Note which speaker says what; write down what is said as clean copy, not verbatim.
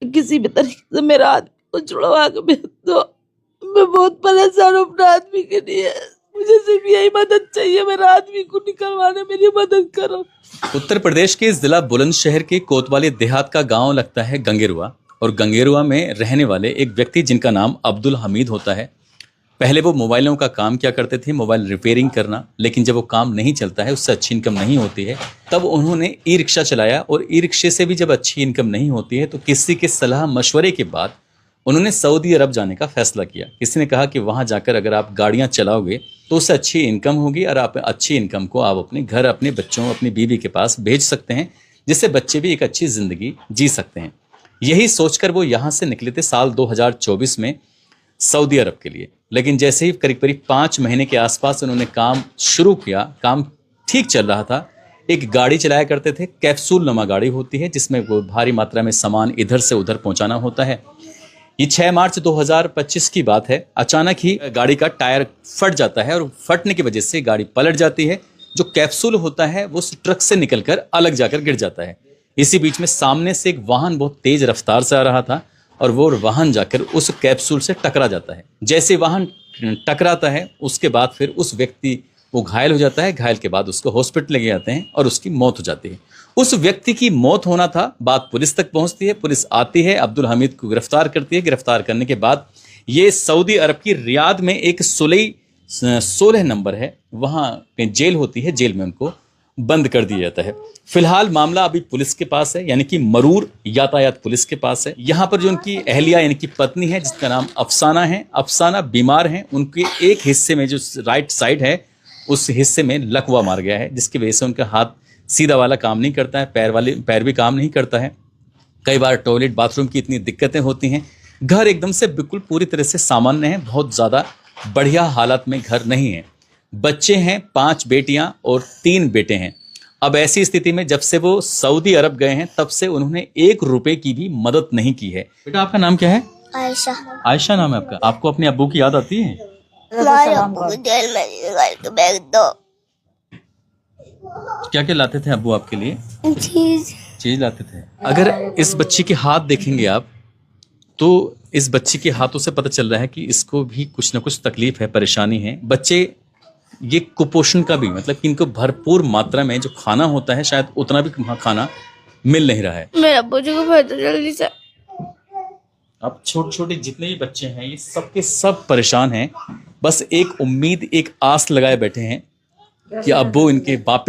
Speaker 1: किसी भी तरीके से मेरा आदमी को छुड़वा के भेज दो। मैं बहुत परेशान हूँ अपने आदमी के लिए। मुझे सिर्फ यही मदद चाहिए, मेरा आदमी को निकलवाने मेरी मदद करो।
Speaker 2: उत्तर प्रदेश के जिला बुलंदशहर के कोतवाली देहात का गांव लगता है गंगेरुआ, और गंगेरुआ में रहने वाले एक व्यक्ति जिनका नाम अब्दुल हमीद होता है। पहले वो मोबाइलों का काम किया करते थे, मोबाइल रिपेयरिंग करना, लेकिन जब वो काम नहीं चलता है, उससे अच्छी इनकम नहीं होती है, तब उन्होंने ई रिक्शा चलाया। और ई रिक्शे से भी जब अच्छी इनकम नहीं होती है तो किसी के सलाह मशवरे के बाद उन्होंने सऊदी अरब जाने का फैसला किया। किसी ने कहा कि वहाँ जाकर अगर आप गाड़ियाँ चलाओगे तो उससे अच्छी इनकम होगी, और आप अच्छी इनकम को आप अपने घर, अपने बच्चों, अपनी बीवी के पास भेज सकते हैं, जिससे बच्चे भी एक अच्छी ज़िंदगी जी सकते हैं। यही सोचकर वो यहाँ से निकले थे साल 2024 में सऊदी अरब के लिए। लेकिन जैसे ही करीब करीब 5 महीने के आसपास उन्होंने काम शुरू किया, काम ठीक चल रहा था। एक गाड़ी चलाया करते थे, कैप्सूल नमा गाड़ी होती है, जिसमें वो भारी मात्रा में सामान इधर से उधर पहुंचाना होता है। ये 6 मार्च 2025 की बात है। अचानक ही गाड़ी का टायर फट जाता है, और फटने की वजह से गाड़ी पलट जाती है। जो कैप्सूल होता है वो उस ट्रक से निकलकर अलग जाकर गिर जाता है। इसी बीच में सामने से एक वाहन बहुत तेज रफ्तार से आ रहा था, और वो वाहन जाकर उस कैप्सूल से टकरा जाता है। जैसे वाहन टकराता है, उसके बाद फिर उस व्यक्ति वो घायल हो जाता है। घायल के बाद उसको हॉस्पिटल ले जाते हैं और उसकी मौत हो जाती है। उस व्यक्ति की मौत होना था, बात पुलिस तक पहुंचती है। पुलिस आती है, अब्दुल हमीद को गिरफ्तार करती है। गिरफ्तार करने के बाद ये सऊदी अरब की रियाद में एक 16 नंबर है, वहाँ पे जेल होती है, जेल में उनको बंद कर दिया जाता है। फिलहाल मामला अभी पुलिस के पास है, यानी कि मरूर यातायात पुलिस के पास है। यहाँ पर जो उनकी अहलिया यानी कि पत्नी है, जिसका नाम अफसाना है, अफसाना बीमार हैं। उनके एक हिस्से में जो राइट साइड है, उस हिस्से में लकवा मार गया है, जिसकी वजह से उनका हाथ सीधा वाला काम नहीं करता है, पैर भी काम नहीं करता है। कई बार टॉयलेट बाथरूम की इतनी दिक्कतें होती हैं। घर एकदम से बिल्कुल पूरी तरह से सामान्य है, बहुत ज़्यादा बढ़िया हालत में घर नहीं है। बच्चे हैं, 5 बेटियां और 3 बेटे हैं। अब ऐसी स्थिति में जब से वो सऊदी अरब गए हैं, तब से उन्होंने 1 रुपए की भी मदद नहीं की है। बेटा, आपका नाम क्या है?
Speaker 3: आयशा।
Speaker 2: आयशा नाम है आपका। आपको अपने अब्बू की याद आती है?
Speaker 3: जेल में निकाल के बैग दो।
Speaker 2: क्या क्या लाते थे अब्बू आपके लिए? चीज लाते थे। अगर इस बच्ची के हाथ देखेंगे आप, तो इस बच्ची के हाथों से पता चल रहा है कि इसको भी कुछ ना कुछ तकलीफ है, परेशानी है। बच्चे ये कुपोषण का भी, मतलब कि इनको भरपूर मात्रा में जो खाना होता है, शायद उतना भी खाना मिल नहीं रहा है।
Speaker 3: मेरे अब्बू जी को भेज दो जल्दी से।
Speaker 2: अब छोटे छोटे जितने भी बच्चे हैं, ये सब के सब परेशान हैं। बस एक उम्मीद, एक आस लगाए बैठे हैं कि अब्बू इनके वापिस